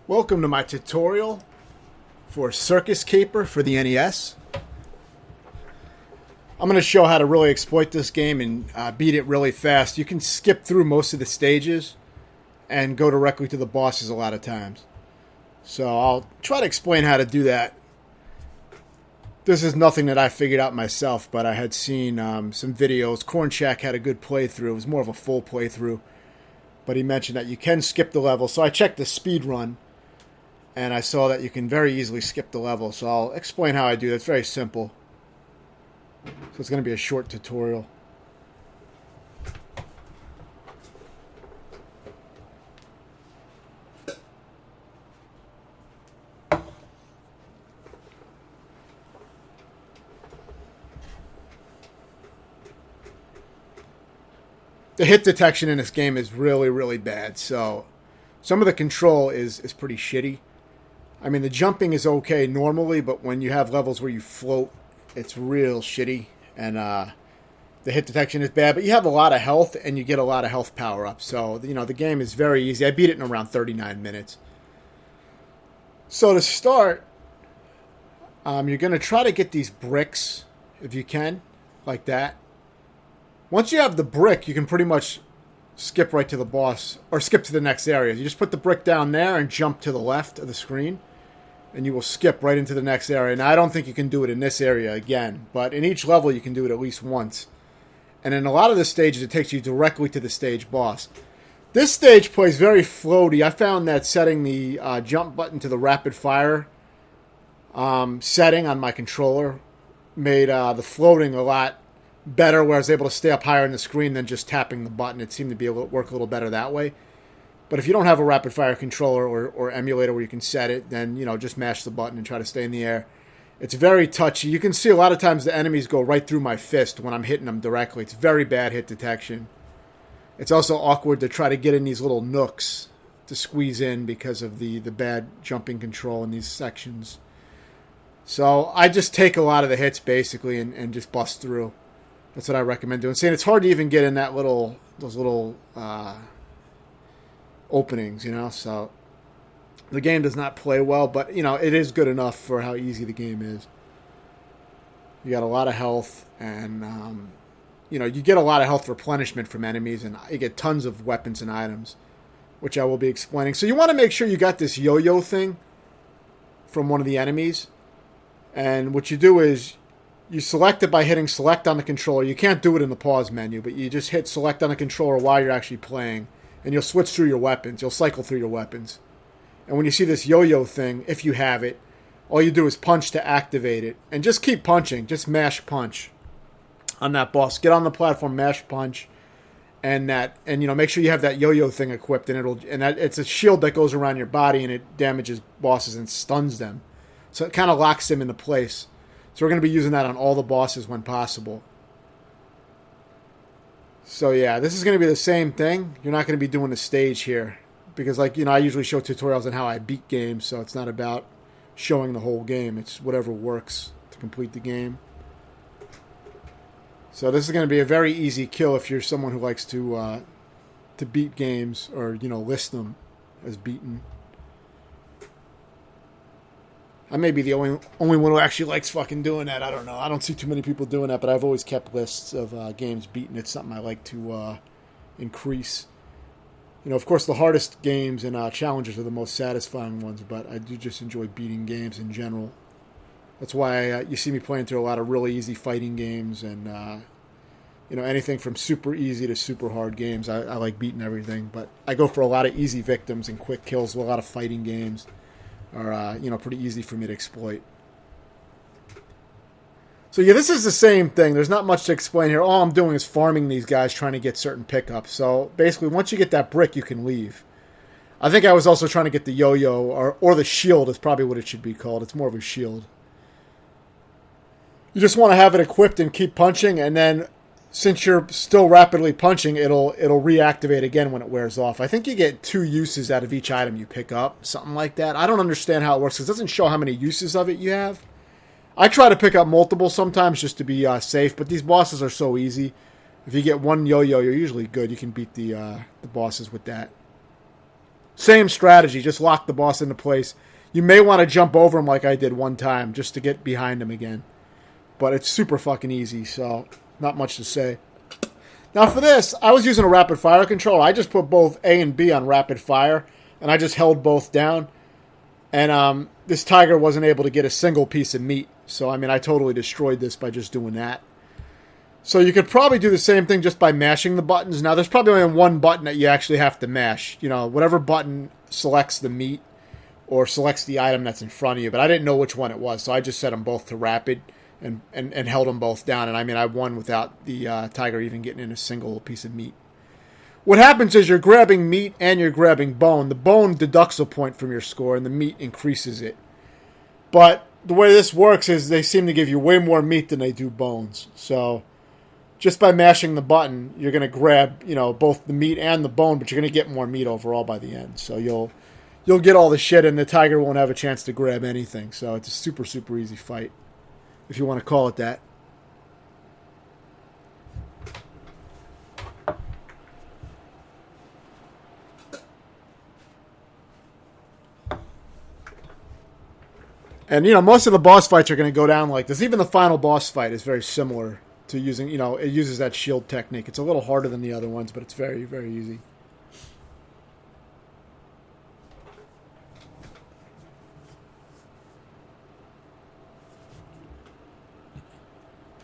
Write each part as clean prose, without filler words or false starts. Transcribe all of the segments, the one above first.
Welcome to my tutorial for Circus Caper for the NES. I'm going to show how to really exploit this game and beat it really fast. You can skip through most of the stages and go directly to the bosses a lot of times. So I'll try to explain how to do that. This is nothing that I figured out myself, but I had seen some videos. Corn Shack had a good playthrough. It was more of a full playthrough. But he mentioned that you can skip the level. So I checked the speed run. And I saw that you can very easily skip the level. So I'll explain how I do that. It's very simple. So it's going to be a short tutorial. The hit detection in this game is really, really bad. So some of the control is pretty shitty. I mean, the jumping is okay normally, but when you have levels where you float, it's real shitty. And the hit detection is bad, but you have a lot of health, and you get a lot of health power-ups. So, you know, the game is very easy. I beat it in around 39 minutes. So to start, you're going to try to get these bricks, if you can, like that. Once you have the brick, you can pretty much skip right to the boss, or skip to the next area. You just put the brick down there and jump to the left of the screen, and you will skip right into the next area. Now, I don't think you can do it in this area again, but in each level you can do it at least once. And in a lot of the stages, it takes you directly to the stage boss. This stage plays very floaty. I found that setting the jump button to the rapid fire setting on my controller made the floating a lot better, where I was able to stay up higher on the screen than just tapping the button. It seemed to be work a little better that way. But if you don't have a rapid fire controller or emulator where you can set it, then, you know, just mash the button and try to stay in the air. It's very touchy. You can see a lot of times the enemies go right through my fist when I'm hitting them directly. It's very bad hit detection. It's also awkward to try to get in these little nooks to squeeze in because of the bad jumping control in these sections. So I just take a lot of the hits basically and just bust through. That's what I recommend doing. Saying it's hard to even get in those little openings, you know. So the game does not play well, but you know it is good enough for how easy the game is. You got a lot of health, and you know you get a lot of health replenishment from enemies, and you get tons of weapons and items, which I will be explaining. So you want to make sure you got this yo-yo thing from one of the enemies, and what you do is you select it by hitting select on the controller. You can't do it in the pause menu, but you just hit select on the controller while you're actually playing, and you'll switch through your weapons. You'll cycle through your weapons. And when you see this yo-yo thing, if you have it, all you do is punch to activate it. And just keep punching. Just mash punch on that boss. Get on the platform, mash punch, and you know, make sure you have that yo-yo thing equipped, and it's a shield that goes around your body, and it damages bosses and stuns them. So it kind of locks them into place. So we're going to be using that on all the bosses when possible. So yeah, this is going to be the same thing. You're not going to be doing the stage here. Because, like, you know, I usually show tutorials on how I beat games, so it's not about showing the whole game. It's whatever works to complete the game. So this is going to be a very easy kill if you're someone who likes to beat games, or, you know, list them as beaten. I may be the only one who actually likes fucking doing that. I don't know. I don't see too many people doing that, but I've always kept lists of games beaten. It's something I like to increase. You know, of course, the hardest games and challenges are the most satisfying ones, but I do just enjoy beating games in general. That's why you see me playing through a lot of really easy fighting games, and you know, anything from super easy to super hard games. I like beating everything, but I go for a lot of easy victims and quick kills. A lot of fighting games are you know, pretty easy for me to exploit. So yeah, this is the same thing. There's not much to explain here. All I'm doing is farming these guys, trying to get certain pickups. So basically, once you get that brick, you can leave. I think I was also trying to get the yo-yo, or the shield is probably what it should be called. It's more of a shield. You just want to have it equipped and keep punching, and then since you're still rapidly punching, it'll reactivate again when it wears off. I think you get 2 uses out of each item you pick up, something like that. I don't understand how it works, because it doesn't show how many uses of it you have. I try to pick up multiple sometimes just to be safe, but these bosses are so easy. If you get one yo-yo, you're usually good. You can beat the bosses with that. Same strategy, just lock the boss into place. You may want to jump over him like I did one time just to get behind him again. But it's super fucking easy, so not much to say. Now for this, I was using a rapid fire controller. I just put both A and B on rapid fire, and I just held both down. And this tiger wasn't able to get a single piece of meat. So, I mean, I totally destroyed this by just doing that. So you could probably do the same thing just by mashing the buttons. Now, there's probably only one button that you actually have to mash. You know, whatever button selects the meat or selects the item that's in front of you. But I didn't know which one it was, so I just set them both to rapid and held them both down. And, I mean, I won without the tiger even getting in a single piece of meat. What happens is you're grabbing meat and you're grabbing bone. The bone deducts a point from your score, and the meat increases it. But the way this works is they seem to give you way more meat than they do bones. So just by mashing the button, you're going to grab, you know, both the meat and the bone, but you're going to get more meat overall by the end. So you'll get all the shit, and the tiger won't have a chance to grab anything. So it's a super, super easy fight, if you want to call it that. And, you know, most of the boss fights are going to go down like this. Even the final boss fight is very similar to using, you know, it uses that shield technique. It's a little harder than the other ones, but it's very, very easy.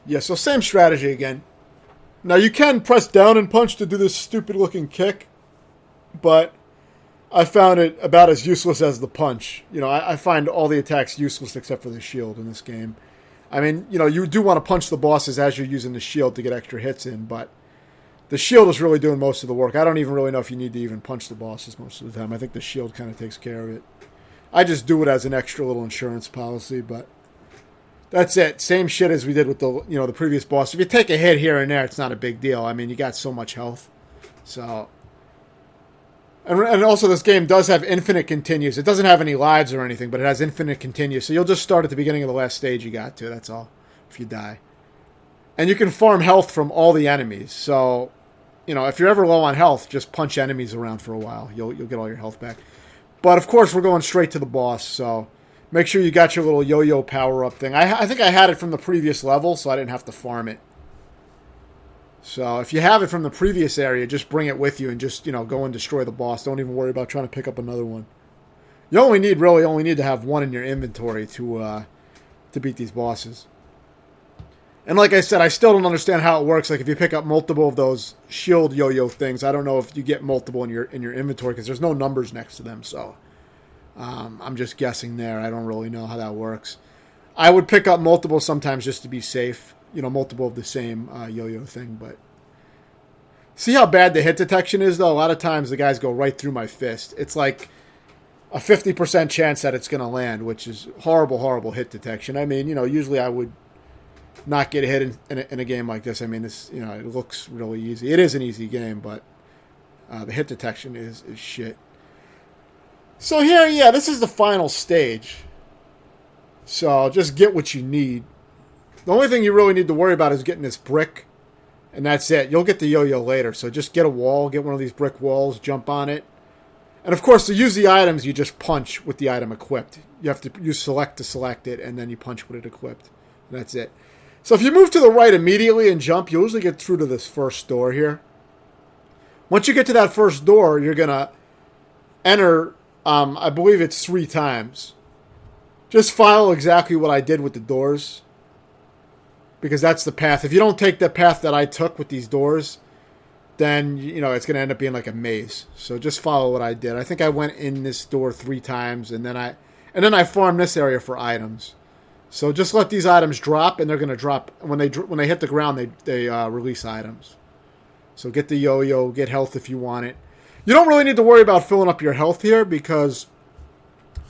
Yeah, so same strategy again. Now, you can press down and punch to do this stupid-looking kick, but I found it about as useless as the punch. You know, I find all the attacks useless except for the shield in this game. I mean, you know, you do want to punch the bosses as you're using the shield to get extra hits in, but the shield is really doing most of the work. I don't even really know if you need to even punch the bosses most of the time. I think the shield kind of takes care of it. I just do it as an extra little insurance policy, but that's it. Same shit as we did with the, you know, the previous boss. If you take a hit here and there, it's not a big deal. I mean, you got so much health. So, and also this game does have infinite continues. It doesn't have any lives or anything, but it has infinite continues. So you'll just start at the beginning of the last stage you got to. That's all. If you die. And you can farm health from all the enemies. So, you know, if you're ever low on health, just punch enemies around for a while. You'll get all your health back. But, of course, we're going straight to the boss. So make sure you got your little yo-yo power-up thing. I think I had it from the previous level, so I didn't have to farm it. So if you have it from the previous area, just bring it with you and just, you know, go and destroy the boss. Don't even worry about trying to pick up another one. You only need to have one in your inventory to beat these bosses. And like I said, I still don't understand how it works. Like if you pick up multiple of those shield yo-yo things, I don't know if you get multiple in your inventory because there's no numbers next to them. So I'm just guessing there. I don't really know how that works. I would pick up multiple sometimes just to be safe. You know, multiple of the same yo-yo thing, but see how bad the hit detection is, though? A lot of times the guys go right through my fist. It's like a 50% chance that it's going to land, which is horrible, horrible hit detection. I mean, you know, usually I would not get hit in a game like this. I mean, this, you know, it looks really easy. It is an easy game, but the hit detection is shit. So here, yeah, this is the final stage. So just get what you need. The only thing you really need to worry about is getting this brick, and that's it. You'll get the yo-yo later, so just get a wall, get one of these brick walls, jump on it. And of course, to use the items, you just punch with the item equipped. You have to use select to select it, and then you punch with it equipped. And that's it. So if you move to the right immediately and jump, you usually get through to this first door here. Once you get to that first door, you're going to enter, I believe it's 3 times. Just follow exactly what I did with the doors, because that's the path. If you don't take the path that I took with these doors, then, you know, it's going to end up being like a maze. So just follow what I did. I think I went in this door 3 times, and then I farmed this area for items. So just let these items drop, and they're going to drop. When they hit the ground, they release items. So get the yo-yo, get health if you want it. You don't really need to worry about filling up your health here, because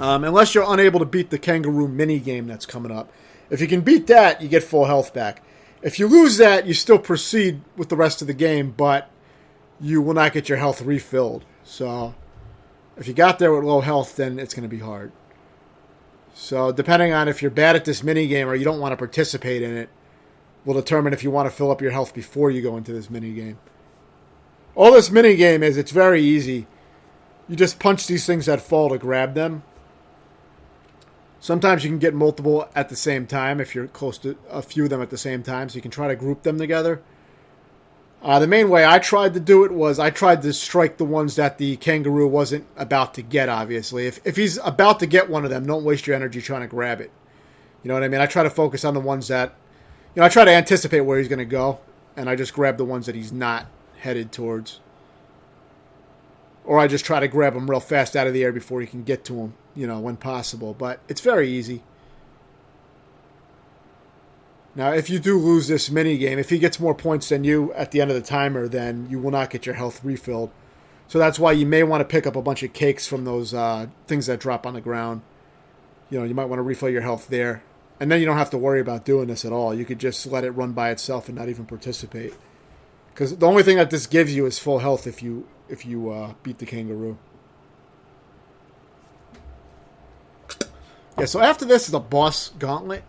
unless you're unable to beat the kangaroo mini game that's coming up. If you can beat that, you get full health back. If you lose that, you still proceed with the rest of the game, but you will not get your health refilled. So if you got there with low health, then it's going to be hard. So depending on if you're bad at this mini game or you don't want to participate in it, will determine if you want to fill up your health before you go into this mini game. All this mini game is, it's very easy. You just punch these things that fall to grab them. Sometimes you can get multiple at the same time if you're close to a few of them at the same time, so you can try to group them together. The main way I tried to do it was I tried to strike the ones that the kangaroo wasn't about to get, obviously. If he's about to get one of them, don't waste your energy trying to grab it. You know what I mean? I try to focus on the ones that, I try to anticipate where he's going to go, and I just grab the ones that he's not headed towards. Or I just try to grab him real fast out of the air before he can get to him, when possible. But it's very easy. Now, if you do lose this mini game, if he gets more points than you at the end of the timer, then you will not get your health refilled. So that's why you may want to pick up a bunch of cakes from those things that drop on the ground. You might want to refill your health there. And then you don't have to worry about doing this at all. You could just let it run by itself and not even participate. Because the only thing that this gives you is full health if you beat the kangaroo. Yeah, so after this is a boss gauntlet.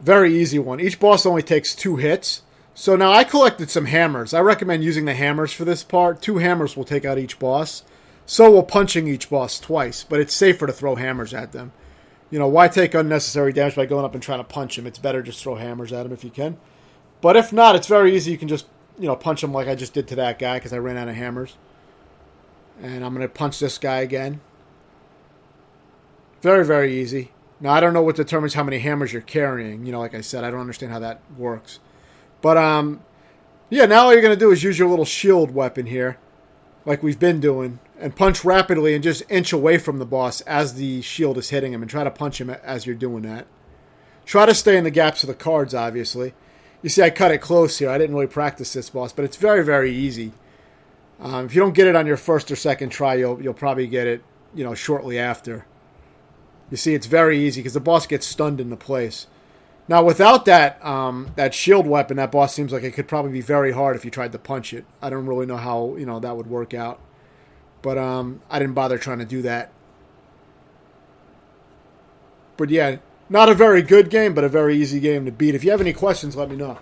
Very easy one. Each boss only takes 2 hits. So now I collected some hammers. I recommend using the hammers for this part. 2 hammers will take out each boss. So will punching each boss twice. But it's safer to throw hammers at them. Why take unnecessary damage by going up and trying to punch him? It's better just throw hammers at him if you can. But if not, it's very easy. You can just, punch him like I just did to that guy because I ran out of hammers. And I'm going to punch this guy again. Very, very easy. Now, I don't know what determines how many hammers you're carrying. Like I said, I don't understand how that works. But, yeah, now all you're going to do is use your little shield weapon here, like we've been doing, and punch rapidly and just inch away from the boss as the shield is hitting him and try to punch him as you're doing that. Try to stay in the gaps of the cards, obviously. You see, I cut it close here. I didn't really practice this boss, but it's very, very easy. If you don't get it on your first or second try, you'll probably get it, shortly after. You see, it's very easy because the boss gets stunned into place. Now, without that that shield weapon, that boss seems like it could probably be very hard if you tried to punch it. I don't really know how, that would work out. But I didn't bother trying to do that. But yeah, not a very good game, but a very easy game to beat. If you have any questions, let me know.